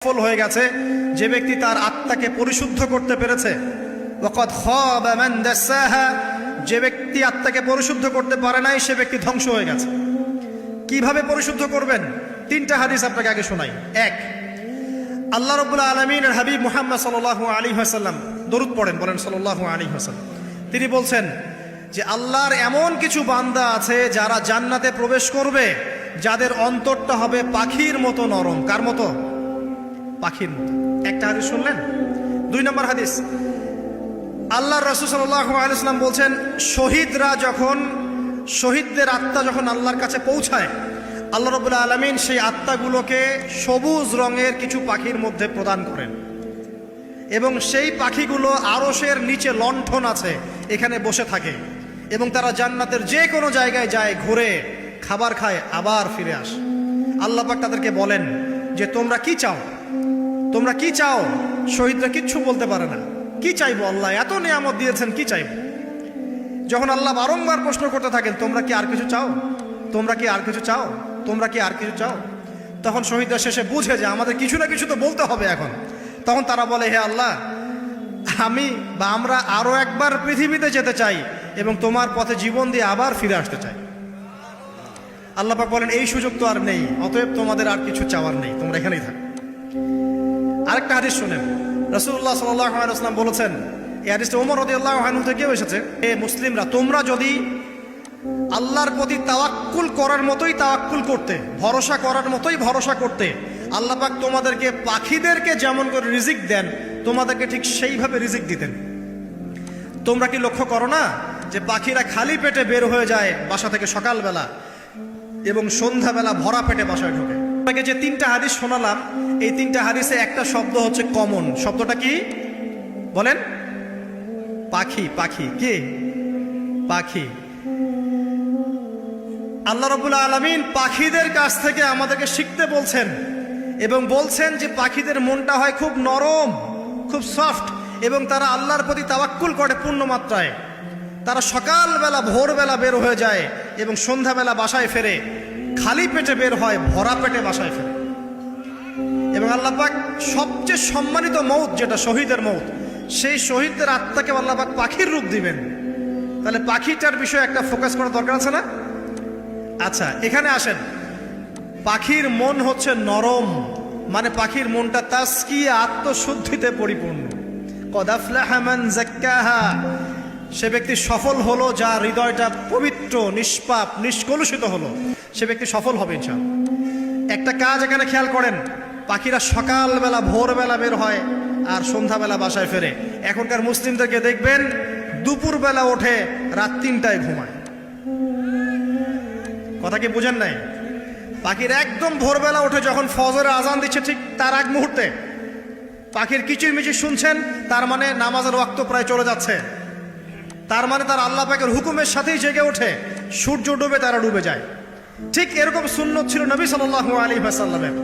সফল হয়ে গেছে যে ব্যক্তি তার আত্মাকে পরিশুদ্ধ করতে পেরেছে। ওয়াকাদ খাবা মান দাসাহা, যে ব্যক্তি আত্মাকে পরিশুদ্ধ করতে পারে নাই সে ব্যক্তি ধ্বংস হয়ে গেছে। কিভাবে পরিশুদ্ধ করবেন? তিনটা হাদিস আপনাকে আগে শোনাই। এক, আল্লাহ রাব্বুল আলামিনের হাবিব মুহাম্মদ সাল্লাল্লাহু আলাইহি ওয়াসাল্লাম, দরুদ পড়েন, বলেন সাল্লাল্লাহু আলাইহি ওয়াসাল্লাম। তিনি বলছেন যে আল্লাহর এমন কিছু বান্দা আছে যারা জান্নাতে প্রবেশ করবে যাদের অন্তরটা হবে পাখির মতো নরম। কার মতো? পাখির মতো। একটা হাদিস শুনলেন। দুই নম্বর হাদিস, আল্লাহর রাসূল সাল্লাল্লাহু আলাইহি ওয়াসাল্লাম বলছেন শহীদদের আত্মা যখন আল্লাহর কাছে পৌঁছায়, আল্লাহ রাব্বুল আলামিন সেই আত্মাগুলোকে সবুজ রঙের কিছু পাখির মধ্যে প্রদান করেন এবং সেই পাখিগুলো আরশের নিচে লণ্ঠন আছে, এখানে বসে থাকে এবং তারা জান্নাতের যে কোনো জায়গায় যায়, ঘুরে খাবার খায়, আবার ফিরে আসে। আল্লাহ পাক তাদেরকে বলেন যে তোমরা কি চাও, তোমরা কি চাও? শহীদরা কিচ্ছু বলতে পারে না। কি চাইবো? আল্লাহ এত নিয়ামত দিয়েছেন, কি চাইবো? যখন আল্লাহ বারংবার প্রশ্ন করতে থাকেন তোমরা কি আর কিছু চাও, তোমরা কি আর কিছু চাও, তোমরা কি আর কিছু চাও, তখন শহীদরা শেষে বুঝে যে আমাদের কিছু না কিছু তো বলতে হবে এখন। তখন তারা বলে, হে আল্লাহ, আমরা আরো একবার পৃথিবীতে যেতে চাই এবং তোমার পথে জীবন দিয়ে আবার ফিরে আসতে চাই। আল্লাহ পাক বলেন এই সুযোগ তো আর নেই, অতএব তোমাদের আর কিছু চাওয়ার নেই, তোমরা এখানেই থাকো। আরেকটা হাদিস শুনেন। রাসূলুল্লাহ সাল্লাল্লাহু আলাইহি ওয়াসাল্লাম বলেছেন, এই হাদিসটা ওমর রাদিয়াল্লাহু আনহু থেকেও এসেছে, হে মুসলিমরা, তোমরা যদি আল্লাহর প্রতি তাওয়াক্কুল করার মতোই তাওয়াক্কুল করতে, ভরসা করার মতোই ভরসা করতে, আল্লাহ পাক তোমাদেরকে পাখিদেরকে যেমন করে রিজিক দেন তোমাদেরকে ঠিক সেইভাবে রিজিক দিতেন। তোমরা কি লক্ষ্য করো না যে পাখিরা খালি পেটে বের হয়ে যায় বাসা থেকে সকালবেলা এবং সন্ধ্যাবেলা ভরা পেটে বাসায় ঢোকে? আপনাকে যে তিনটা হাদিস শোনালাম, এই তিনটা হাদিসে একটা শব্দ হচ্ছে কমন। শব্দটা কি বলেন? পাখি। পাখি কি? পাখি। আল্লাহ রাব্বুল আলামিন পাখিদের কাছ থেকে আমাদেরকে শিখতে বলছেন এবং বলছেন যে পাখিদের মনটা হয় খুব নরম, খুব সফট এবং তারা আল্লাহর প্রতি তাওয়াক্কুল করে পূর্ণ মাত্রায়। তারা সকালবেলা ভোরবেলা বের হয়ে যায় এবং সন্ধ্যাবেলা বাসায় ফেরে, খালি পেটে বের হয়, ভরা পেটে বাসায় ফেরে। এবং আল্লাহ পাক সবচেয়ে সম্মানিত মৌত যেটা শহীদের মৌত, সেই শহীদদের আত্মাকে আল্লাহ পাক পাখির রূপ দিবেন। তাহলে পাখিটার বিষয়ে একটা ফোকাস করা দরকার আছে না? আচ্ছা, এখানে আসেন। পাখির মন হচ্ছে নরম, মানে পাখির মনটা তাসকিয়া, আত্মশুদ্ধিতে পরিপূর্ণ। কদ আফলাহা মান যাক্কাহা, সে ব্যক্তি সফল হলো যার হৃদয়টা পবিত্র, নিষ্পাপ, নিষ্কলুষিত হলো, সে ব্যক্তি সফল হবে ইনশাআল্লাহ। একটা কাজ এখানে খেয়াল করেন, পাখিরা সকালবেলা ভোরবেলা বের হয় আর সন্ধ্যাবেলা বাসায় ফেরে। এখনকার মুসলিমদেরকে দেখবেন দুপুরবেলা ওঠে, রাত 3টায় ঘুমায়। কথা কি বুঝেন নাই? পাখির একদম ভোরবেলা ওঠে, যখন ফজরের আজান দিচ্ছে ঠিক তার আগ মুহূর্তে পাখির কিচিরমিচির শুনছেন, তার মানে নামাজের ওয়াক্ত প্রায় চলে যাচ্ছে, তার মানে তার আল্লাহ পাকের হুকুমের সাথেই জেগে ওঠে। সূর্য ডুবে তারা ডুবে যায়। ঠিক এরকম সুন্নত ছিল নবী সাল্লাল্লাহু আলাইহি ওয়াসাল্লামের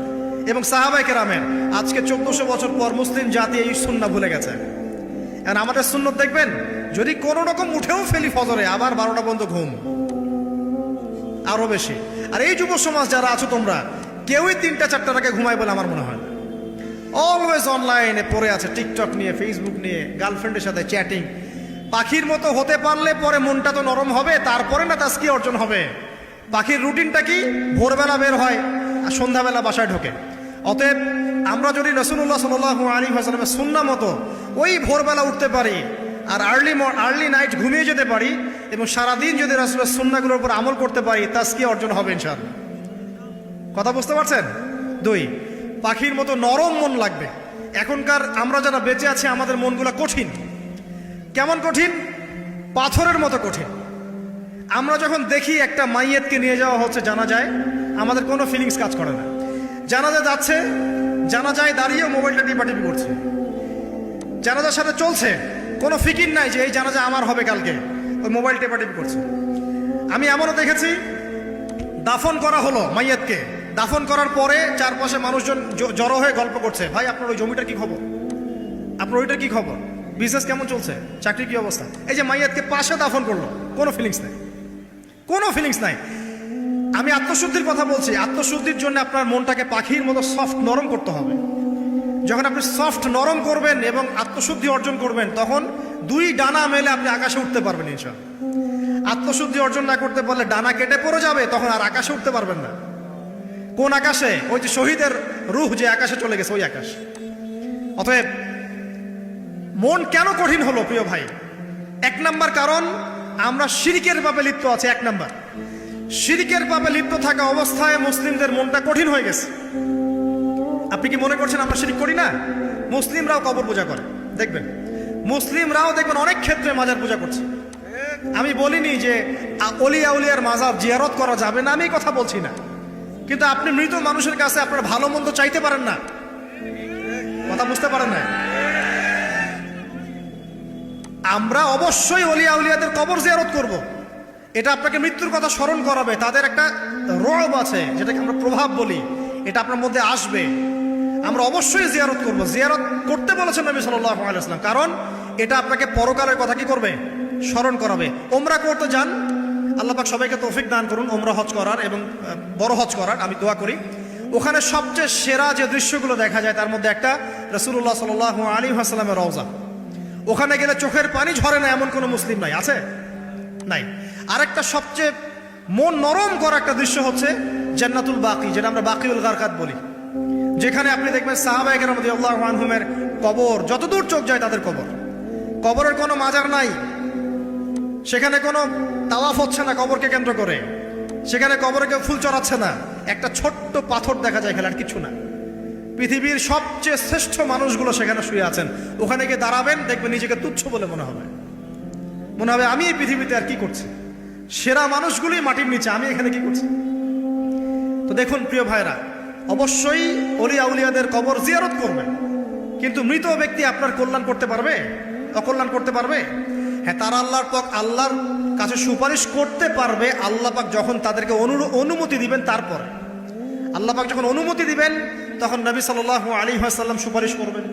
এবং সাহাবায়ে কেরামের। আজকে 1400 বছর পর মুসলিম জাতি এই সুন্নাহ ভুলে গেছে। আর আমাদের সুন্নত দেখবেন, যদি কোনো রকম উঠেও ফেলি ফজরে, আবার 12টা পর্যন্ত ঘুম, আরো বেশি। আর এই যুব সমাজ যারা আছো তোমরা, কেউই 3টা-4টার আগে ঘুমায় বলে আমার মনে হয় না। অলওয়েজ অনলাইনে পড়ে আছে, টিকটক নিয়ে, ফেসবুক নিয়ে, গার্লফ্রেন্ডের সাথে চ্যাটিং। পাখির মতো হতে পারলে পরে মনটা তো নরম হবে, তারপরে না তাসকিয়া অর্জন হবে। পাখির রুটিনটা কি? ভোরবেলা বের হয় আর সন্ধ্যাবেলা বাসায় ঢোকে। অতএব আমরা যদি রাসূলুল্লাহ সাল্লাল্লাহু আলাইহি ওয়াসাল্লামের সুন্নাহ মতো ওই ভোরবেলা উঠতে পারি আর আর্লি নাইট ঘুমিয়ে যেতে পারি এবং সারাদিন যদি রাসূলের সুন্নাহগুলোর উপর আমল করতে পারি, তাসকিয়া অর্জন হবে ইনশাআল্লাহ। কথা বুঝতে পারছেন? 2, পাখির মতো নরম মন লাগবে। এখনকার আমরা যারা বেঁচে আছি আমাদের মনগুলো কঠিন। কেমন কঠিন? পাথরের মতো কঠিন। আমরা যখন দেখি একটা মাইয়াতকে নিয়ে যাওয়া হচ্ছে জানাজায়, আমাদের কোনো ফিলিংস কাজ করে না। জানাজা যাচ্ছে, জানাজায় দাঁড়িয়ে মোবাইলটা টিপাটিপি করছে। জানাজার সাথে চলছে, কোনো ফিকির নাই যে এই জানাজা আমার হবে কালকে, ওই মোবাইল টেপাটিপি করছে। আমি এমনও দেখেছি, দাফন করা হলো মাইয়াতকে, দাফন করার পরে চারপাশে মানুষজন জড়ো হয়ে গল্প করছে, ভাই আপনার ওই জমিটার কি খবর, আপনার ওইটার কি খবর, বিজনেস কেমন চলছে, চাকরির কি অবস্থা। এই যে মাইয়াতকে পাশে দাফন করলো, কোনো ফিলিংস নাই, কোনো ফিলিংস নাই। আমি আত্মশুদ্ধির কথা বলছি। আত্মশুদ্ধির জন্য আপনার মনটাকে পাখির মতো সফট, নরম করতে হবে। যখন আপনি সফট নরম করবেন এবং আত্মশুদ্ধি অর্জন করবেন, তখন দুই ডানা মেলে আপনি আকাশে উঠতে পারবেন ইনশাআল্লাহ। আত্মশুদ্ধি অর্জন না করতে পারলে ডানা কেটে পড়ে যাবে, তখন আর আকাশে উঠতে পারবেন না। কোন আকাশে? ওই যে শহীদের রূহ যে আকাশে চলে গেছে, ওই আকাশ। অতএব মন কেন কঠিন হলো প্রিয় ভাই? এক নাম্বার কারণ, আমরা শিরকের পাপে লিপ্ত আছি। এক নাম্বার, শিরকের পাপে লিপ্ত থাকা অবস্থায় মুসলিমদের মনটা কঠিন হয়ে গেছে। আপনি কি মনে করছেন আমরা শিরক করি না? মুসলিমরাও কবর পূজা করে, দেখবেন মুসলিমরাও দেখবেন অনেক ক্ষেত্রে মাজার পূজা করছে। আমি বলিনি যে অলিয়া উলিয়ার মাজার জিয়ারত করা যাবে না, আমি এই কথা বলছি না, কিন্তু আপনি মৃত মানুষের কাছে আপনার ভালো মন্দ চাইতে পারেন না। কথা বুঝতে পারেন না? আমরা অবশ্যই অলিয়া উলিয়াদের কবর জিয়ারত করব। এটা আপনাকে মৃত্যুর কথা স্মরণ করাবে, তাদের একটা রব আছে যেটাকে আমরা প্রভাব বলি, এটা আপনার মধ্যে আসবে। আমরা অবশ্যই জিয়ারত করব, জিয়ারত করতে বলেছেন নবী সাল্লাল্লাহু আলাইহি ওয়াসাল্লাম, কারণ এটা আপনাকে পরকালের কথা কি করবে? স্মরণ করাবে। ওমরা করতে যান, আল্লাহ পাক সবাইকে তৌফিক দান করুন ওমরা হজ করার এবং বড় হজ করার, আমি দোয়া করি। ওখানে সবচেয়ে সেরা যে দৃশ্যগুলো দেখা যায় তার মধ্যে একটা রাসূলুল্লাহ সাল্লাল্লাহু আলাইহি ওয়াসাল্লামের রওজা। ওখানে গেলে চোখের পানি ঝরে না এমন কোনো মুসলিম নাই, আছে? নাই। আরেকটা সবচেয়ে মন নরম করা একটা দৃশ্য হচ্ছে জান্নাতুল বাকি, যেটা আমরা বাকিউল গারকাত বলি, যেখানে আপনি দেখবেন সাহাবায়ে কেরাম রাদিয়াল্লাহু আনহুমের কবর, যতদূর চোখ যায় তাদের কবর। কবরের কোনো মাজার নাই, সেখানে কোনো তাওয়াফ হচ্ছে না কবরকে কেন্দ্র করে, সেখানে কবরে কেউ ফুল চড়াচ্ছে না, একটা ছোট্ট পাথর দেখা যায়, খেলার কিছু না। পৃথিবীর সবচেয়ে শ্রেষ্ঠ মানুষগুলো সেখানে শুয়ে আছেন। ওখানে গিয়ে দাঁড়াবেন, দেখবেন নিজেকে তুচ্ছ বলে মনে হবে, মনে হবে আমি এই পৃথিবীতে আর কি করছি। সেরা মানুষগুলোই মাটির নিচে, আমি এখানে কি করছি? তো দেখুন প্রিয় ভাইরা, অবশ্যই অলিয়া উলিয়াদের কবর জিয়ারত করবেন, কিন্তু মৃত ব্যক্তি আপনার কল্যাণ করতে পারবে? অকল্যাণ করতে পারবে? হ্যাঁ, তারা আল্লাহর কাছে সুপারিশ করতে পারবে আল্লাহ পাক যখন তাদেরকে অনুমতি দিবেন। তারপর আল্লাহ পাক যখন অনুমতি দিবেন, তখন নবী সাল্লাল্লাহু আলাইহি ওয়াসাল্লাম সুপারিশ করবেন,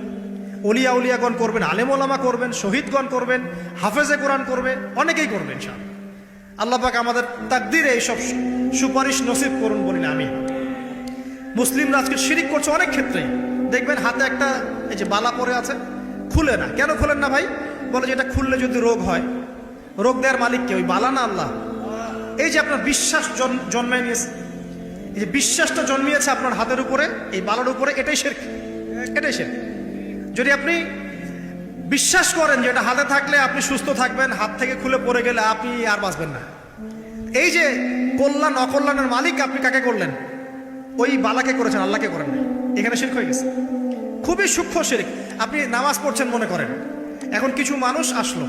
অলিয়া উলিয়াগণ করবেন, আলেম ওলামা করবেন, শহীদগণ করবেন, হাফেজে কোরআন করবেন, অনেকেই করবেন ইনশাআল্লাহ। আল্লাহ পাক আমাদের তাকদীরে এইসব সুপারিশ নসিব করুন বলি না আমি। মুসলিমরা আজকে শিরিক করছে অনেক ক্ষেত্রেই। দেখবেন হাতে একটা এই যে বালা পরে আছে, খুলে না। কেন খুলেন না ভাই? বলে যে এটা খুললে যদি রোগ হয়। রোগ দেওয়ার মালিক কে? ওই বালা না আল্লাহ? এই যে আপনার বিশ্বাস জন্মায় নিয়েছে, এই যে বিশ্বাসটা জন্মিয়েছে আপনার হাতের উপরে, এই বালার উপরে, এটাই শিরক, এটাই শিরক। যদি আপনি বিশ্বাস করেন যে এটা হাতে থাকলে আপনি সুস্থ থাকবেন, হাত থেকে খুলে পড়ে গেলে আপনি আর বাঁচবেন না, এই যে কল্যাণ অকল্যাণের মালিক আপনি কাকে করলেন? ওই বালাকে করেছেন, আল্লাহকে করেন নাই। এখানে শিরক হয়ে গেছে, খুবই সূক্ষ্ম শিরক। আপনি নামাজ পড়ছেন মনে করেন, এখন কিছু মানুষ আসলো,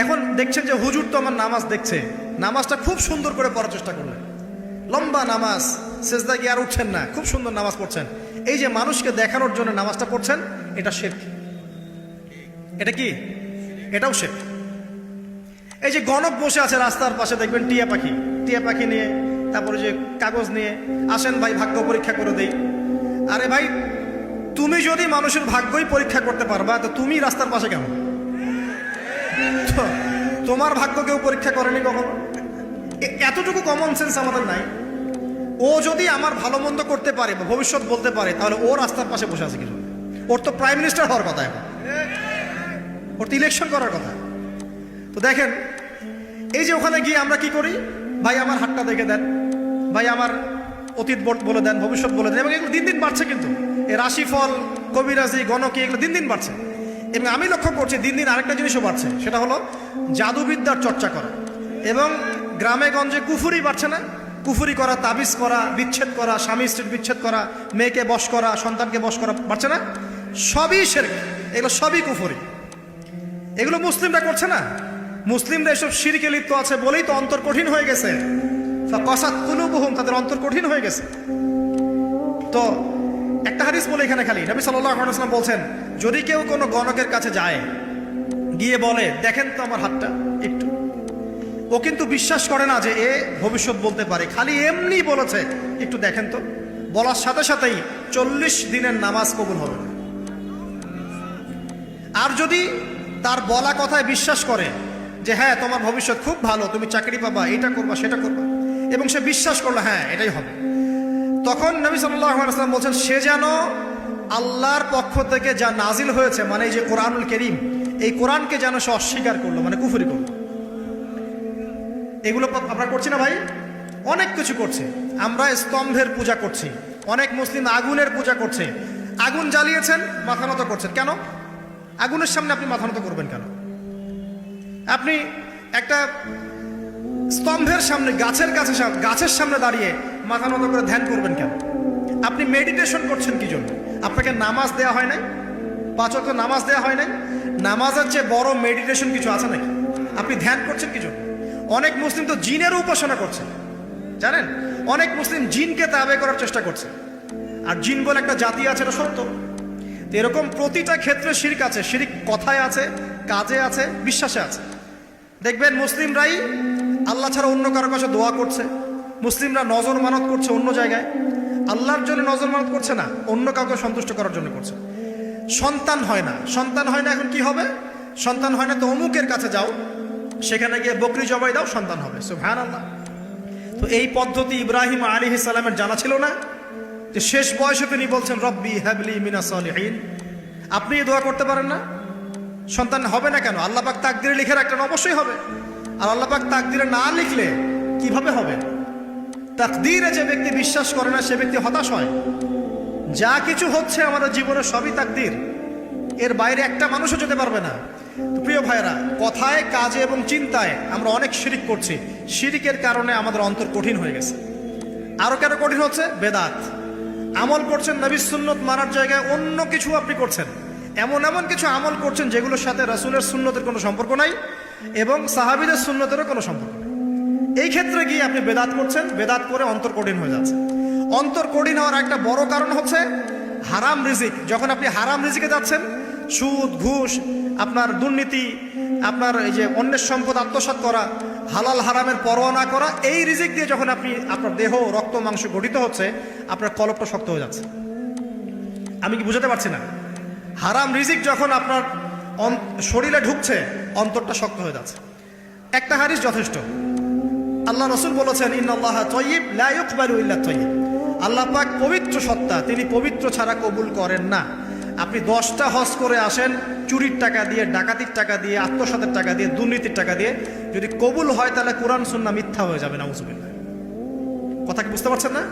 এখন দেখছেন যে হুজুর তো আমার নামাজ দেখছে, নামাজটা খুব সুন্দর করে পড়ার চেষ্টা করলেন, লম্বা নামাজ, সেজদা গিয়ে আর উঠছেন না, খুব সুন্দর নামাজ পড়ছেন। এই যে মানুষকে দেখানোর জন্য নামাজটা পড়ছেন, এটা শিরক। এটা কি? এটাও শিরক। এই যে গণক বসে আছে রাস্তার পাশে, দেখবেন টিয়া পাখি নিয়ে, তারপরে যে কাগজ নিয়ে, আসেন ভাই ভাগ্য পরীক্ষা করে দেই। আরে ভাই, তুমি যদি মানুষের ভাগ্যই পরীক্ষা করতে পারবা, তো তুমি রাস্তার পাশে কেমন? তোমার ভাগ্য কেউ পরীক্ষা করেনি কখনো? এতটুকু কমন সেন্স আমাদের নাই। ও যদি আমার ভালো মন্দ করতে পারে বা ভবিষ্যৎ বলতে পারে, তাহলে ও রাস্তার পাশে বসে আছে কিছু? ওর তো প্রাইম মিনিস্টার হওয়ার কথা, এখন ওর তো ইলেকশন করার কথা। তো দেখেন, এই যে ওখানে গিয়ে আমরা কি করি? ভাই আমার হাতটা দেখে দেন, ভাই আমার অতীত বলে দেন, ভবিষ্যৎ বলে দেন। এবং এগুলো দিন দিন বাড়ছে, কিন্তু এই রাশিফল, কবিরাজি, গণকি, এগুলো দিন দিন বাড়ছে। এবং আমি লক্ষ্য করছি দিন দিন আরেকটা জিনিসও বাড়ছে, সেটা হলো জাদুবিদ্যার চর্চা করা। এবং গ্রামে গঞ্জে কুফুরি বাড়ছে না? কুফুরি করা, তাবিজ করা, বিচ্ছেদ করা, স্বামী স্ত্রীর বিচ্ছেদ করা, মেয়েকে বশ করা, সন্তানকে বশ করা, বাড়ছে না? সবই শিরক, এগুলো সবই কুফুরি। এগুলো মুসলিমরা করছে না? মুসলিমরা এসব শিরকে লিপ্ত আছে বলেই তো অন্তর কঠিন হয়ে গেছে। ফাকাসাত কুলুবুহুম, তাদের অন্তর কঠিন হয়ে গেছে। তো একটা হাদিস বলে এখানে খালি, নবী সাল্লাল্লাহু আলাইহি ওয়াসাল্লাম বলছেন, যদি কেউ কোনো গণকের কাছে যায়, গিয়ে বলে দেখেন তো আমার হাতটা একটু, ও কিন্তু বিশ্বাস করে না যে এ ভবিষ্যৎ বলতে পারে, খালি এমনি বলেছে একটু দেখেন তো, বলার সাথে সাথেই 40 দিনের নামাজ কবুল হবে না। আর যদি তার বলা কথায় বিশ্বাস করে যে হ্যাঁ তোমার ভবিষ্যৎ খুব ভালো, তুমি চাকরি পাবা, এটা করবা সেটা করবা, এবং সে বিশ্বাস করলো হ্যাঁ এটাই হবে, তখন নবী সাল্লাল্লাহু আলাইহি ওয়াসাল্লাম বলছেন সে যেন আল্লাহর পক্ষ থেকে যা নাজিল হয়েছে, মানে এই যে কোরআনুল কারীম, এই কোরআনকে যেন সে অস্বীকার করলো, মানে কুফরি করলো। এগুলো আমরা করছি না ভাই? অনেক কিছু করছে। আমরা স্তম্ভের পূজা করছি, অনেক মুসলিম আগুনের পূজা করছে। আগুন জ্বালিয়েছেন, মাথা নত করছেন কেন? আগুনের সামনে আপনি মাথা নত করবেন কেন? আপনি একটা স্তম্ভের সামনে, গাছের সামনে দাঁড়িয়ে মাথা নত করে ধ্যান করবেন কেন? আপনি মেডিটেশন করছেন কি জন্য? আপনাকে নামাজ দেয়া হয় নাই? 5 ওয়াক্ত নামাজ দেয়া হয় নাই? নামাজের চেয়ে বড় মেডিটেশন কিছু আছে নাকি? আপনি ধ্যান করছেন কি জন্য? অনেক মুসলিম তো জিনের উপাসনা করছে, জানেন? অনেক মুসলিম জিনকে তাবে করার চেষ্টা করছে। আর জিন বলে একটা জাতি আছে, এটা সত্য। এরকম প্রতিটা ক্ষেত্রে শিরক আছে। শিরক কথায় আছে, কাজে আছে, বিশ্বাসে আছে। দেখবেন মুসলিমরাই আল্লাহ ছাড়া অন্য কারো কাছে দোয়া করছে, মুসলিমরা নজর মানত করছে অন্য জায়গায়, আল্লাহর জন্য নজর মানত করছে না, অন্য কাউকে সন্তুষ্ট করার জন্য করছে। সন্তান হয় না, এখন কি হবে? সন্তান হয় না তো অমুকের কাছে যাও, সেখানে গিয়ে বকরি জবাই দাও, সন্তান হবে। সুবহানাল্লাহ। তো এই পদ্ধতি ইব্রাহিম আলাইহিস সালামের জানা ছিল না যে শেষ বয়সে তিনি বলছেন রব্বি হাবলি মিনাস সালিহিন? আপনি দোয়া করতে পারেন না? সন্তান হবে না কেন? আল্লাহ পাক তাকদিরে লিখে রাখলেন, অবশ্যই হবে। আর আল্লাহ পাক তাকদিরে না লিখলে কিভাবে হবে? তাকদিরে যে ব্যক্তি বিশ্বাস করে না সে ব্যক্তি হতাশ হয়। যা কিছু হচ্ছে আমাদের জীবনে সবই তাকদির, এর বাইরে একটা মানুষও যেতে পারবে না। প্রিয় ভাইরা, কথায়, কাজে এবং চিন্তায় আমরা অনেক শিরিক করছি। শিরিকের কারণে আমাদের অন্তর কঠিন হয়ে গেছে। আরো কেন কঠিন হচ্ছে? বেদাত। আমল করছেন নবীর সুন্নত মানার জায়গায় অন্য কিছু আপনি করছেন। এমন কিছু আমল করছেন যেগুলোর সাথে রাসূলের সুন্নতের কোনো সম্পর্ক নাই এবং সাহাবীদের সুন্নতেরও কোনো সম্পর্ক নেই। এই ক্ষেত্রে গিয়ে আপনি বেদাত করছেন, বেদাত করে অন্তর কঠিন হয়ে যাচ্ছে। অন্তর কঠিন হওয়ার একটা বড় কারণ হচ্ছে হারাম রিজিক। যখন আপনি হারাম রিজিকে যাচ্ছেন, সুদ, ঘুষ, আপনার দুর্নীতি, আপনার এই যে অন্যের সম্পদ আত্মসাৎ করা, হালাল হারামের পরোয়া না করা, এই রিজিক দিয়ে যখন আপনি আপনার দেহ, রক্ত, মাংস গঠিত হচ্ছে, আপনার কলবটা শক্ত হয়ে যাচ্ছে। আমি কি বুঝাতে পারছি না? হারাম রিজিক যখন আপনার শরীরে ঢুকছে, অন্তরটা শক্ত হয়ে যাচ্ছে। একটা হাদিস যথেষ্ট। আল্লাহ রাসূল বলেছেন, ইন্নাল্লাহা তাইয়্যিব লা ইউকবালু ইল্লা তাইয়্যিব। আল্লাহ পাক পবিত্র সত্তা, তিনি পবিত্র ছাড়া কবুল করেন না। আপনি 10টা হজ করে আসেন, চুরির টাকা দিয়ে, ডাকাতির টাকা দিয়ে, আত্মসাতের টাকা দিয়ে, দুর্নীতির টাকা দিয়ে, যদি কবুল হয় তাহলে কোরআন সুন্নাহ মিথ্যা হয়ে যাবে। নাউযুবিল্লাহ। কথা কি বুঝতে পারছেন না?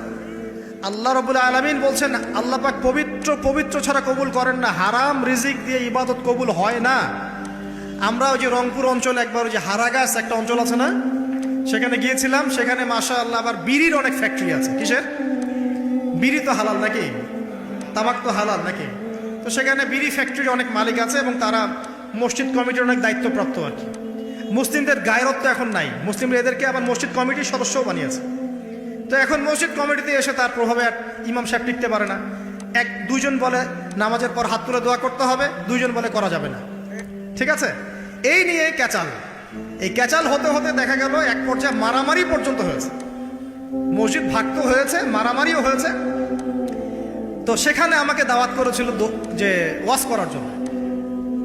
আল্লাহ রাব্বুল আলামিন বলছেন আল্লাহ পাক পবিত্র ছাড়া কবুল করেন না। হারাম রিজিক দিয়ে ইবাদত কবুল হয় না। আমরা ওই যে রংপুর অঞ্চলে একবার ওই যে হারাগাছ একটা অঞ্চল আছে না, সেখানে গিয়েছিলাম। সেখানে মাশাআল্লাহ আবার বিড়ির অনেক ফ্যাক্টরি আছে। কিসের? বিড়ি তো হালাল নাকি? তামাক তো হালাল নাকি? তো সেখানে বিড়ি ফ্যাক্টরির অনেক মালিক আছে এবং তারা মসজিদ কমিটির অনেক দায়িত্বপ্রাপ্ত আর কি। মুসলিমদের গায়রত্ব এখন নাই, মুসলিমরা এদেরকে আবার মসজিদ কমিটির সদস্যও বানিয়েছে। তো এখন মসজিদ কমিটিতে এসে তার প্রভাবে ইমাম সাহেব টিকতে পারে না। দুইজন বলে নামাজের পর হাত তুলে দোয়া করতে হবে, দুইজন বলে করা যাবে না। ঠিক আছে? এই নিয়ে ক্যাচাল। এই ক্যাচাল হতে হতে দেখা গেল এক পর্যায়ে মারামারি পর্যন্ত হয়েছে। মসজিদ ভাগত হয়েছে, মারামারিও হয়েছে। তো সেখানে আমাকে দাওয়াত করেছিল যে ওয়াজ করার জন্য।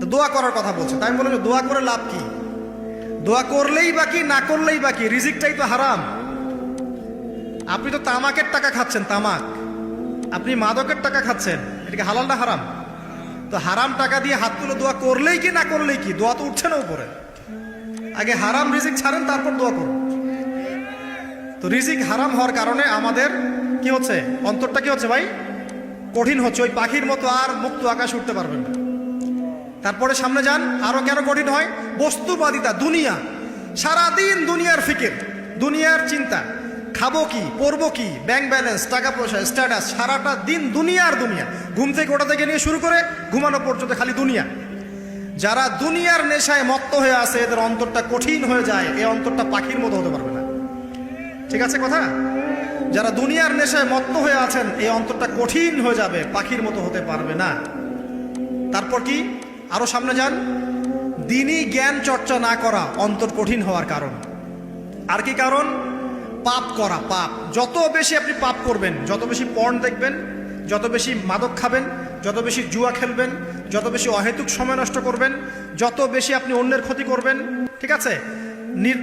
তো দোয়া করার কথা বলছে। তাই আমি বললাম যে দোয়া করে লাভ কি? দোয়া করলেই বাকি, না করলেই বাকি, রিজিকটাই তো হারাম। আপনি তো তামাকের টাকা খাচ্ছেন, তামাক। আপনি মাদকের টাকা খাচ্ছেন, এটাকে হালাল না হারাম? তো হারাম টাকা দিয়ে হাত তুলে দোয়া করলেই কি, না করলেই কি? দোয়া তো উঠছে না উপরে। আগে হারাম রিজিক ছাড়েন, তারপর দোয়া করুন। তো রিজিক হারাম হওয়ার কারণে আমাদের কি হচ্ছে? অন্তরটা কি হচ্ছে ভাই? কঠিন হচ্ছে। ওই পাখির মতো আর মুক্ত আকাশে উঠতে পারবেন না। তারপরে সামনে যান, আরো কেন কঠিন হয়? বস্তুবাদিতা, দুনিয়া। সারাদিন দুনিয়ার ফিকির, দুনিয়ার চিন্তা। খাবো কি, পরবো কি, ব্যাংক ব্যালেন্স, টাকা পয়সা, স্ট্যাটাস, সারাটা দিন দুনিয়ার দুনিয়া। ঘুম থেকে ওঠা থেকে নিয়ে শুরু করে ঘুমানো পর্যন্ত খালি দুনিয়া। যারা দুনিয়ার নেশায় মত্ত হয়ে আছে, এদের অন্তরটা কঠিন হয়ে যায়। এই অন্তরটা পাখির মতো হতে পারবে না। ঠিক আছে কথা? যারা দুনিয়ার নেশায় মত্ত হয়ে আছেন, এই অন্তরটা কঠিন হয়ে যাবে, পাখির মতো হতে পারবে না। তারপর কি? আরো সামনে যান। দিনই জ্ঞান চর্চা না করা অন্তর কঠিন হওয়ার কারণ। আর কি কারণ? পাপ করা। পাপ যত বেশি আপনি পাপ করবেন, যত বেশি পর্ন দেখবেন, যত বেশি মাদক খাবেন, যত বেশি জুয়া খেলবেন, যত বেশি অহেতুক সময় নষ্ট করবেন, যত বেশি আপনি অন্যের ক্ষতি করবেন, ঠিক আছে,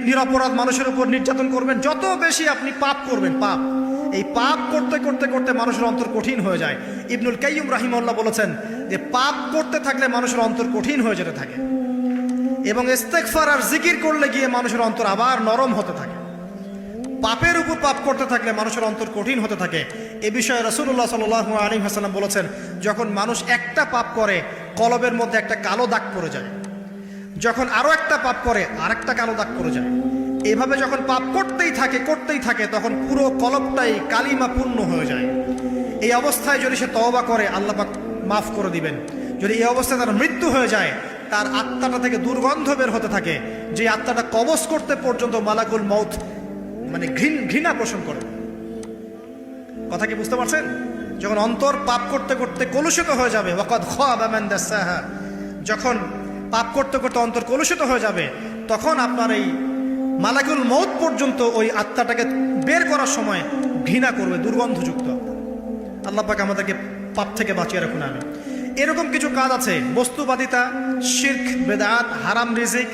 নিরপরাধ মানুষের উপর নির্যাতন করবেন, যত বেশি আপনি পাপ করবেন, পাপ, এই পাপ করতে করতে করতে মানুষের অন্তর কঠিন হয়ে যায়। ইবনুল কাইয়্যিম রাহিমাহুল্লাহ বলেছেন যে পাপ করতে থাকলে মানুষের অন্তর কঠিন হয়ে যেতে থাকে, এবং ইস্তেগফার আর জিকির করলে গিয়ে মানুষের অন্তর আবার নরম হতে থাকে। পাপের উপর পাপ করতে থাকলে মানুষের অন্তর কঠিন হতে থাকে। এ বিষয়ে রাসূলুল্লাহ সাল্লাল্লাহু আলাইহি ওয়াসাল্লাম বলেছেন, যখন মানুষ একটা পাপ করে কলবের মধ্যে একটা কালো দাগ পড়ে যায়, যখন আরো একটা পাপ করে আরেকটা কালো দাগ পড়ে যায়। এভাবে যখন পাপ করতেই থাকে তখন পুরো কলবটাই কালিমা পূর্ণ হয়ে যায়। এই অবস্থায় যদি সে তওবা করে আল্লাহ পাক মাফ করে দিবেন। যদি এই অবস্থায় তার মৃত্যু হয়ে যায়, তার আত্মাটা থেকে দুর্গন্ধ বের হতে থাকে, যে আত্মাটা কবজ করতে পর্যন্ত মালাকুল মউত মানে ঘৃণা পোষণ করে। কথা কি বুঝতে পারছেন? যখন অন্তর পাপ করতে করতে কলুষিত হয়ে যাবে, ওয়াকাদ খাবা মান দাসাহা, যখন পাপ করতে করতে অন্তর কলুষিত হয়ে যাবে, তখন আপনার এই মালাকুল মউত পর্যন্ত ওই আত্মাটাকে বের করার সময় ঘৃণা করবে, দুর্গন্ধযুক্ত। আল্লাহ পাক আমাদেরকে পাপ থেকে বাঁচিয়ে রাখুন। আমি এরকম কিছু কাজ আছে, বস্তুবাদিতা, শিরক, বেদাত, হারাম রিজিক,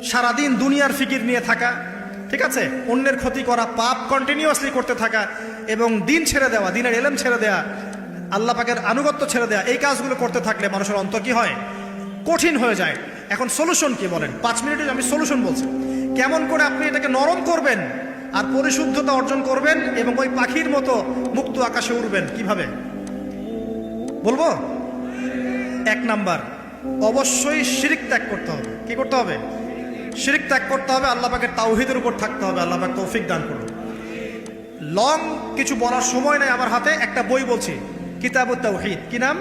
সারাদিন দুনিয়ার ফিকির নিয়ে থাকা, ঠিক আছে, অন্যের ক্ষতি করা, পাপ কন্টিনিউয়াসলি করতে থাকা, এবং দিন ছেড়ে দেওয়া, দিনের এলেম ছেড়ে দেওয়া, আল্লাহ পাকের আনুগত্য ছেড়ে দেওয়া, এই কাজগুলো করতে থাকলে মানুষের অন্তর কি হয়? কঠিন হয়ে যায়। এখন সলিউশন কি বলেন? 5 মিনিটে আমি সলিউশন বলছি, কেমন করে আপনি এটাকে নরম করবেন আর পরিশুদ্ধতা অর্জন করবেন এবং ওই পাখির মতো মুক্ত আকাশে উড়বেন। কিভাবে বলবো? 1 নাম্বার, অবশ্যই শিরক ত্যাগ করতে হবে। কি করতে হবে? শিরক ত্যাগ করতে হবে। আল্লাহ পাকের তাওহীদের উপর থাকতে হবে। আল্লাহ পাক তৌফিক দান করুন। লং কিছু বলার সময় নেই আমার হাতে, একটা বই বলছি, কিতাবুত তাওহীদ। কি নাম?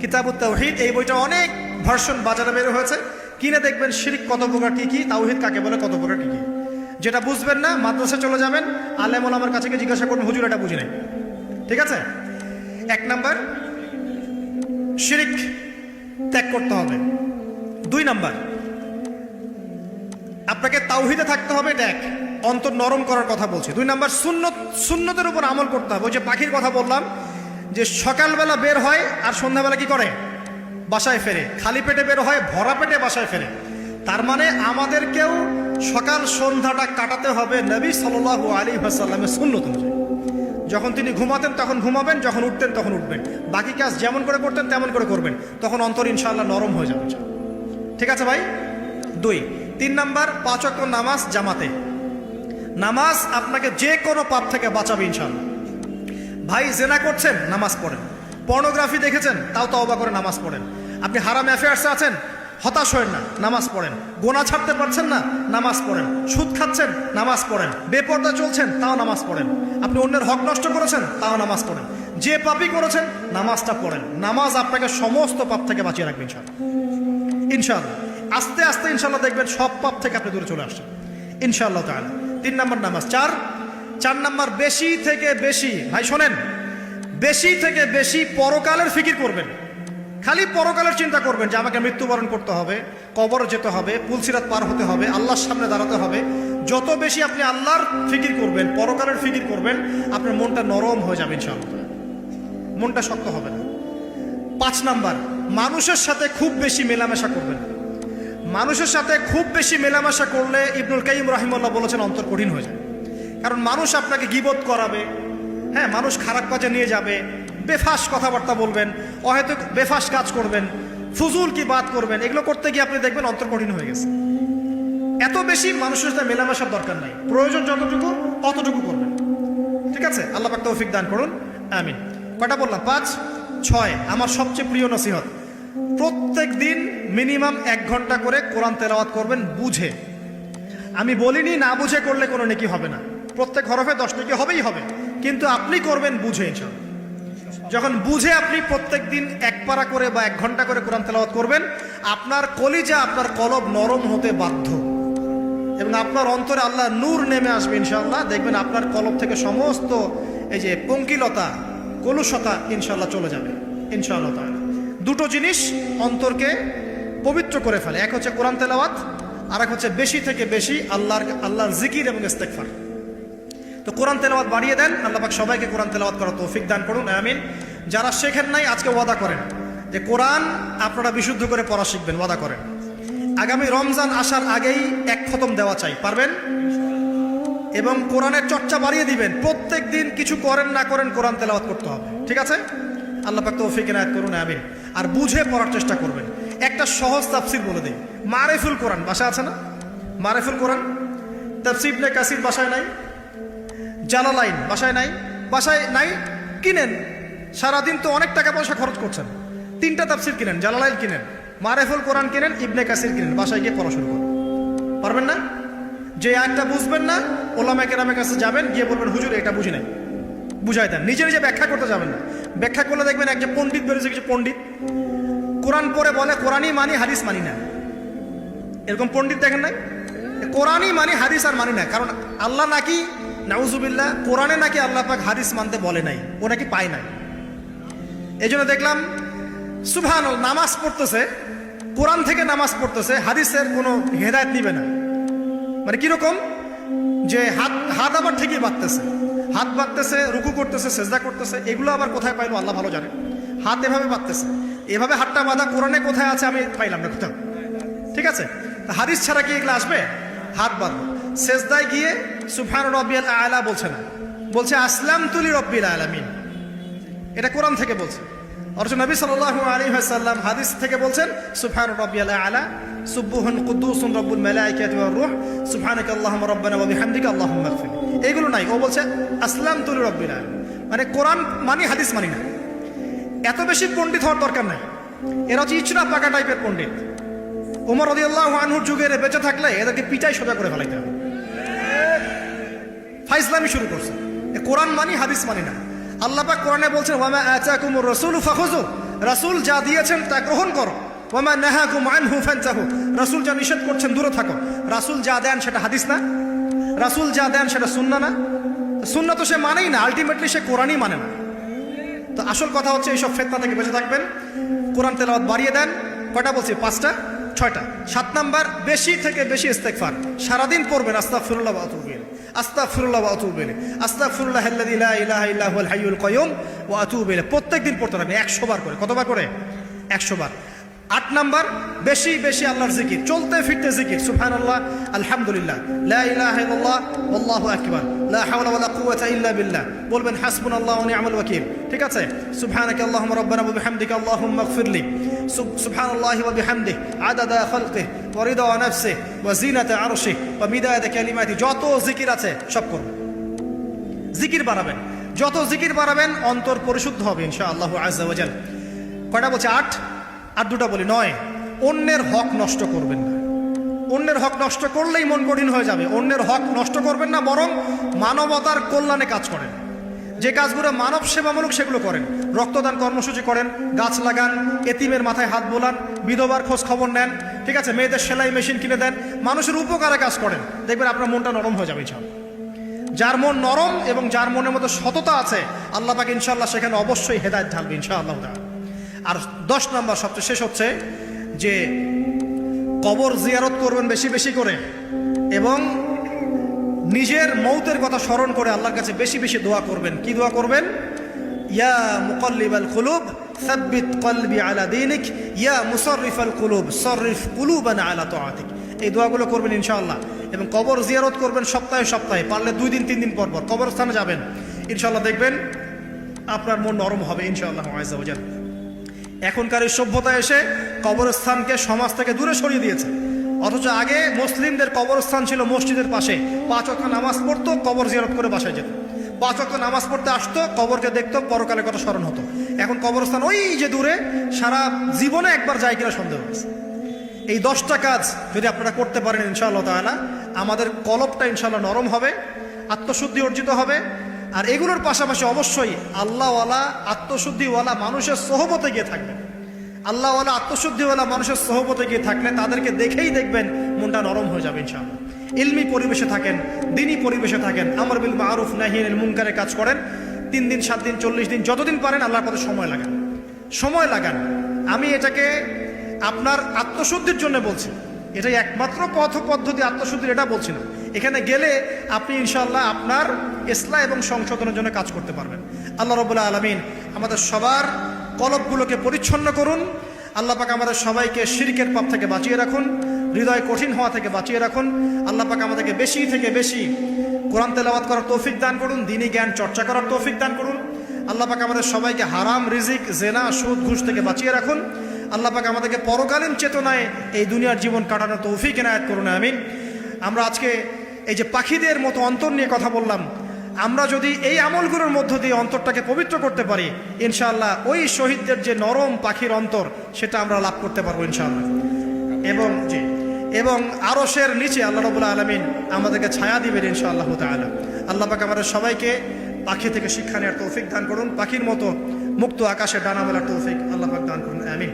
কিতাবুত তাওহীদ। এই বইটা অনেক ভার্সন বাজারে বের হয়েছে, কিনে দেখবেন শিরক কত প্রকার, কি কি, তাওহীদ কাকে বলে, কত প্রকার, কি কি। যেটা বুঝবেন না মাদ্রাসা চলে যাবেন, আলেম ওলামার কাছে গিয়ে জিজ্ঞাসা করবেন, হুজুর এটা বুঝি নাই। ঠিক আছে? 1 নাম্বার, শিরক ত্যাগ করতে হবে। 2 নাম্বার, আপনাকে তাওহীদে থাকতে হবে। এটা এক, অন্তর নরম করার কথা বলছি। 2 নাম্বার, সুন্নতের উপর আমল করতে হবে। ওই যে পাখির কথা বললাম, যে সকালবেলা বের হয় আর সন্ধ্যাবেলা কি করে? বাসায় ফেরে। খালি পেটে বের হয়, ভরা পেটে বাসায় ফেরে। তার মানে আমাদেরকেও সকাল সন্ধ্যাটা কাটাতে হবে নবী সাল্লাল্লাহু আলাইহি ওয়াসাল্লামের সুন্নত অনুযায়ী। যখন তিনি ঘুমাতেন তখন ঘুমাবেন, যখন উঠতেন তখন উঠবেন, বাকি কাজ যেমন করে করতেন তেমন করে করবেন, তখন অন্তর ইনশাআল্লাহ নরম হয়ে যাবে। ঠিক আছে ভাই? 2। 3 নাম্বার, 5 ওয়াক্ত নামাজ জামাতে। নামাজ আপনাকে যে কোনো পাপ থেকে বাঁচাবে ইনশাআল্লাহ। ভাই জেনা করছেন, নামাজ পড়েন। পর্নোগ্রাফি দেখেছেন, তাও তওবা করে নামাজ পড়েন। আপনি হারাম অ্যাফেয়ার্সে আছেন, হতাশ হয়েন না, নামাজ পড়েন। গোনা ছাড়তে পারছেন না, নামাজ পড়েন। সুদ খাচ্ছেন, নামাজ পড়েন। বেপর্দা চলছেন, তাও নামাজ পড়েন। আপনি অন্যের হক নষ্ট করেছেন, তাও নামাজ পড়েন। যে পাপই করেছেন, নামাজটা পড়েন। নামাজ আপনাকে সমস্ত পাপ থেকে বাঁচিয়ে রাখবে ইনশাআল্লাহ। ইনশাআল্লাহ আস্তে আস্তে ইনশাআল্লাহ দেখবেন সব পাপ থেকে আপনি দূরে চলে আসছেন ইনশাআল্লাহ তাআলা। 3 নাম্বার নামাজ। 4 নাম্বার, বেশি থেকে বেশি, ভাই শোনেন, বেশি থেকে বেশি পরকালের ফিকির করবেন। খালি পরকালের চিন্তা করবেন যে আমাকে মৃত্যুবরণ করতে হবে, কবরে যেতে হবে, পুলসিরাত পার হতে হবে, আল্লাহর সামনে দাঁড়াতে হবে। যত বেশি আপনি আল্লাহর ফিকির করবেন, পরকালের ফিকির করবেন, আপনার মনটা নরম হয়ে যাবে ইনশাআল্লাহ, মনটা শক্ত হবে না। 5 নাম্বার, মানুষের সাথে খুব বেশি মেলামেশা করবেন। মানুষের সাথে খুব বেশি মেলামেশা করলে ইবনুল কাইয়্যিম রাহিমাহুল্লাহ বলেছেন অন্তর কঠিন হয়ে যায়। কারণ মানুষ আপনাকে গীবত করাবে, হ্যাঁ, মানুষ খারাপ কাজে নিয়ে যাবে, বেফাস কথাবার্তা বলবেন, অহেতুক বেফাস কাজ করবেন, ফুজুল কি বাত করবেন। এগুলো করতে গিয়ে আপনি দেখবেন অন্তর কঠিন হয়ে গেছে। এত বেশি মানুষের সাথে মেলামেশার দরকার নাই, প্রয়োজন যতটুকু অতটুকু করবেন। ঠিক আছে? আল্লাহ পাক তৌফিক দান করুন, আমিন। কয়টা বললাম? 5, 6। আমার সবচেয়ে প্রিয় নসিহত, প্রত্যেক দিন মিনিমাম 1 ঘন্টা করে কোরআন তেলাওয়াত করবেন বুঝে। আমি বলিনি না বুঝে করলে কোনো নেকি হবে না, প্রত্যেক হরফে 10 নেকি হবেই হবে, কিন্তু আপনি করবেন বুঝে ইনশাআল্লাহ। যখন বুঝে আপনি প্রত্যেক দিন 1 পারা করে বা 1 ঘন্টা করে কোরআন তেলাওয়াত করবেন, আপনার কলিজা, আপনার কলব নরম হতে বাধ্য, এবং আপনার অন্তরে আল্লাহ নূর নেমে আসবে ইনশাআল্লাহ। দেখবেন আপনার কলব থেকে সমস্ত এই যে পঙ্কিলতা, কলুষতা ইনশাআল্লাহ চলে যাবে ইনশাআল্লাহ তাআলা। 2টো জিনিস অন্তরকে পবিত্র করে ফেলে, এক হচ্ছে কোরআন তেলাওয়াত, আর এক হচ্ছে বেশি থেকে বেশি আল্লাহর জিকির এবং ইস্তেগফার। তো কোরআন তেলাওয়াত বাড়িয়ে দেন। আল্লাহ পাক সবাইকে কোরআন তেলাওয়াত করার তৌফিক দান করুন, আমিন। যারা শেখেন নাই আজকে ওয়াদা করেন যে কোরআন আপনারা বিশুদ্ধ করে পড়া শিখবেন, ওয়াদা করেন। আগামী রমজান আসার আগেই 1 খতম দেওয়া চাই, পারবেন এবং কোরআনের চর্চা বাড়িয়ে দিবেন। প্রত্যেক দিন কিছু করেন না করেন কোরআন তেলাওয়াত করতে হবে, ঠিক আছে? আল্লাহ পাক তৌফিক ইনায়াত করুন, আমিন। আর বুঝে পড়ার চেষ্টা করবেন। একটা সহজ তাফসির বলে দিই, মারিফুল কোরআন বাসায় আছে না? মারিফুল কোরআন তাফসির ইবনে কাসির বাসায় নাই, জালালাইন বাসায় নাই, বাসায় নাই কিনেন। সারাদিন তো অনেক টাকা পয়সা খরচ করছেন, 3টা তাফসির কিনেন, জালালাইন কিনেন, মারিফুল কোরআন কিনেন, ইবনে কাসির কিনেন, বাসায় গিয়ে পড়া শুরু করুন। পারবেন না? যে আয়াতটা বুঝবেন না, ওলামা কেরামের কাছে যাবেন, গিয়ে বলবেন হুজুর এটা বুঝি নাই, বুঝাই দেন। নিজে নিজে ব্যাখ্যা করতে যাবেন না। ব্যাখ্যা করলে দেখবেন একজন পণ্ডিত বেরোছে, কিছু পণ্ডিত কোরআন পড়ে বলে কোরআনই মানি, হাদিস মানি না। এরকম পণ্ডিত দেখেন নাই? কোরআনই মানি, হাদিস আর মানি না। কারণ আল্লাহ নাকি, নাউজুবিল্লাহ, কোরআনে নাকি আল্লাহ পাক হাদিস মানতে বলে নাই, ও নাকি পায় নাই। এই জন্য দেখলাম সুবহানাল্লাহ, নামাজ পড়তেছে, কোরআন থেকে নামাজ পড়তেছে, হাদিসের কোনো হেদায়েত নিবে না। মানে কিরকম যে হাত আবার ঠিকই বাঁধতেছে, হাত বাঁধতেছে, রুকু করতেছে, সেজদা করতেছে, এগুলো আবার কোথায় পাইলো আল্লাহ ভালো জানে। হাত এভাবে বাঁধতেছে, এভাবে হাতটা বাঁধা কোরআনে কোথায় আছে আমি পাইলাম না কোথাও, ঠিক আছে? হাদিস ছাড়া কি এগুলো আসবে? হাত বাঁধ, সেজদায় গিয়ে সুবহান রাব্বিয়াল আলা বলছে না, বলছে আসলামতু লিরাব্বিল আলামিন। এটা কোরআন থেকে বলছে। অথচ নবী সাল্লাল্লাহু আলাইহি ওয়াসাল্লাম হাদিস থেকে বলছেন সুবহান রাব্বিয়াল আলা, সুবহুন কুদ্দুসুন রব্বুল মালাইকাতি ওয়ার রূহ, সুবহানাকাল্লাহুম্মা রাব্বানা ওয়া বিহামদিকা আল্লাহুম্মা ইগফির। এগুলো নাই, ও বলছে আসলামতু লিরাব্বিল আলামিন। মানে কোরআন মানি, হাদিস মানি না। এত বেশি পণ্ডিত হওয়ার দরকার নাই। এরা হচ্ছে ইচরা পাকা টাইপের পণ্ডিত। ওমর রাদিয়াল্লাহু আনহুর যুগে বেঁচে থাকলে এদেরকে পিটাই সোজা করে ফেলাইতে হবে। ফাইজলামি শুরু করছে, কোরআন মানি, হাদিস মানি না। আল্লাহ পাক কোরআনে বলছেন ওয়ামা আতাকুমুর রাসূলু ফাখুযু, রাসূল যা দিয়েছেন তা গ্রহণ করো। ওয়ামা নাহাকুম আনহু ফান্তাহু, রাসূল যা নিষেধ করছেন দূরে থাকো। রাসূল যা দেন সেটা হাদিস না, রাসূল যা দেন সেটা সুন্নাহ না। সুন্নাহ তো সে মানেই না, আলটিমেটলি সে কোরআনই মানে না। তো আসল কথা হচ্ছে এইসব ফিতনা থেকে বেঁচে থাকবেন, কোরআন তেলাওয়াত বাড়িয়ে দেন। কয়টা বলছি? 5টা 6টা। 7 নাম্বার, বেশি থেকে বেশি ইস্তেগফার সারাদিন পড়বেন। আস্তাগফিরুল্লাহ ওয়া আতুবু ইলাইহি, আস্তাগফিরুল্লাহ ওয়া আতুবু ইলাইহি, আস্তাগফিরুল্লাহাল্লাযী লা ইলাহা ইল্লা হুয়াল হাইয়ুল কাইয়ুম ওয়া আতুবু ইলাইহি। প্রত্যেকদিন পড়তে হবে 100 বার করে। কতবার করে? 100 বার। 8 নাম্বার, বেশি বেশি আল্লাহর জিকির, চলতে ফিরতে জিকির। সুবহানাল্লাহ, আলহামদুলিল্লাহ, লা ইলাহা ইল্লাল্লাহ, আল্লাহু আকবার, লা হাওলা ওয়ালা কুওয়াতা ইল্লা বিল্লাহ। বলবেন হাসবুনাল্লাহু ওয়া নি'মাল ওয়াকিল, ঠিক আছে? সুবহানাকাল্লাহুম্মা রাব্বানা ওয়া বিহামদিকা আল্লাহুম্মা ইগফিরলি, সুবহানাল্লাহি ওয়া বিহামদিহি আদাদা খালকিহি ওয়া রিদা নাফসিহি ওয়া জিনাতা আরশিহি ওয়া মিদাদা কালিমাতিহি। যত জিকির আছে সব করুন, জিকির বাড়াবেন। যত জিকির বাড়াবেন অন্তর পরিশুদ্ধ হবে ইনশাআল্লাহ আযজা ওয়া জাল। কয়টা বলছে? 8। আর 2টা বলি। 9, অন্যের হক নষ্ট করবেন না। অন্যের হক নষ্ট করলেই মন কঠিন হয়ে যাবে। অন্যের হক নষ্ট করবেন না, বরং মানবতার কল্যাণে কাজ করেন। যে কাজগুলো মানব সেবামূলক সেগুলো করেন। রক্তদান কর্মসূচি করেন, গাছ লাগান, এতিমের মাথায় হাত বোলান, বিধবার খোঁজ খবর নেন, ঠিক আছে? মেয়েদের সেলাই মেশিন কিনে দেন, মানুষের উপকারে কাজ করেন। দেখবেন আপনার মনটা নরম হয়ে যাবে ইনশাআল্লাহ। যার মন নরম এবং যার মনের মধ্যে সততা আছে, আল্লাহ পাক ইনশাআল্লাহ সেখানে অবশ্যই হেদায়েত ঢালবে ইনশাআল্লাহ। আর 10 নাম্বার, সবচেয়ে শেষ হচ্ছে যে কবর জিয়ারত করবেন বেশি বেশি করে, এবং নিজের মৌতের কথা স্মরণ করে আল্লাহর কাছে বেশি বেশি দোয়া করবেন। কি দোয়া করবেন? ইয়া মুকাল্লিবাল কুলুব সাব্বিত কলবি আলা দীনিক, ইয়া মুসাররিফাল কুলুব সররিফ কুলুবানা আলা তাআতিক। এই দোয়াগুলো করবেন ইনশাআল্লাহ। এবং কবর জিয়ারত করবেন সপ্তাহে সপ্তাহে, পারলে 2 দিন 3 দিন পর পর কবরস্থানে যাবেন। ইনশাআল্লাহ দেখবেন আপনার মন নরম হবে ইনশাআল্লাহ আযজা ওয়া জাল। এখনকার এই সভ্যতা এসে কবরস্থানকে সমাজ থেকে দূরে সরিয়ে দিয়েছে। অথচ আগে মুসলিমদের কবরস্থান ছিল মসজিদের পাশে, 5 ওয়াক্ত নামাজ পড়তো, কবর জিয়ারত করে বাসায় যেত। 5 ওয়াক্ত নামাজ পড়তে আসতো, কবরকে দেখতো, পরকালের কথা স্মরণ হতো। এখন কবরস্থান ওই যে দূরে, সারা জীবনে একবার যায় কিনা সন্দেহ আছে। এই 10টা কাজ যদি আপনারা করতে পারেন ইনশাআল্লাহ তাআলা, আমাদের কলবটা ইনশাআল্লাহ নরম হবে, আত্মশুদ্ধি অর্জিত হবে। আর এগুলোর পাশাপাশি অবশ্যই আল্লাহওয়ালা, আত্মশুদ্ধিওয়ালা মানুষের সোহবতে গিয়ে থাকবেন। আল্লাহওয়ালা, আত্মশুদ্ধিওয়ালা মানুষের সোহবতে গিয়ে থাকলে তাদেরকে দেখেই দেখবেন মনটা নরম হয়ে যাবে ইনশাআল্লাহ। ইলমি পরিবেশে থাকেন, দিনী পরিবেশে থাকেন, আমর বিল মারুফ নাহি আনিল মুনকারের কাজ করেন। 3 দিন 7 দিন 40 দিন যতদিন পারেন আল্লাহর পথে সময় লাগান, সময় লাগান। আমি এটাকে আপনার আত্মশুদ্ধির জন্য বলছি, এটাই একমাত্র পথ পদ্ধতি আত্মশুদ্ধির, এটা বলছি না। এখানে গেলে আপনি ইনশাআল্লাহ আপনার ইসলাহ এবং সংশোধনের জন্য কাজ করতে পারবেন। আল্লাহ রাব্বুল আলামিন আমাদের সবার কলবগুলোকে পরিচ্ছন্ন করুন। আল্লাহ পাক আমাদের সবাইকে শিরকের পাপ থেকে বাঁচিয়ে রাখুন, হৃদয় কঠিন হওয়া থেকে বাঁচিয়ে রাখুন। আল্লাহ পাক আমাদেরকে বেশি থেকে বেশি কোরআন তেলাওয়াত করার তৌফিক দান করুন, দ্বীনি জ্ঞান চর্চা করার তৌফিক দান করুন। আল্লাহ পাক আমাদের সবাইকে হারাম রিজিক, জেনা, সুদ, ঘুষ থেকে বাঁচিয়ে রাখুন। আল্লাহ পাক আমাদেরকে পরকালীন চেতনায় এই দুনিয়ার জীবন কাটানোর তৌফিক এনায়েত করুন, আমিন। আমরা আজকে এই যে পাখিদের মতো অন্তর নিয়ে কথা বললাম, আমরা যদি এই আমলগুলোর মধ্য দিয়ে অন্তরটাকে পবিত্র করতে পারি, ইনশাআল্লাহ ওই শহীদদের যে নরম পাখির অন্তর, সেটা আমরা লাভ করতে পারবো ইনশাআল্লাহ। এবং আরশের নিচে আল্লাহ রাব্বুল আলামিন আমাদেরকে ছায়া দিবেন ইনশাআল্লাহ তাআলা। আল্লাহ পাক আমাদের সবাইকে পাখি থেকে শিক্ষা নেওয়ার তৌফিক দান করুন, পাখির মতো মুক্ত আকাশে ডানা মেলার তৌফিক আল্লাহ পাক দান করুন, আমিন।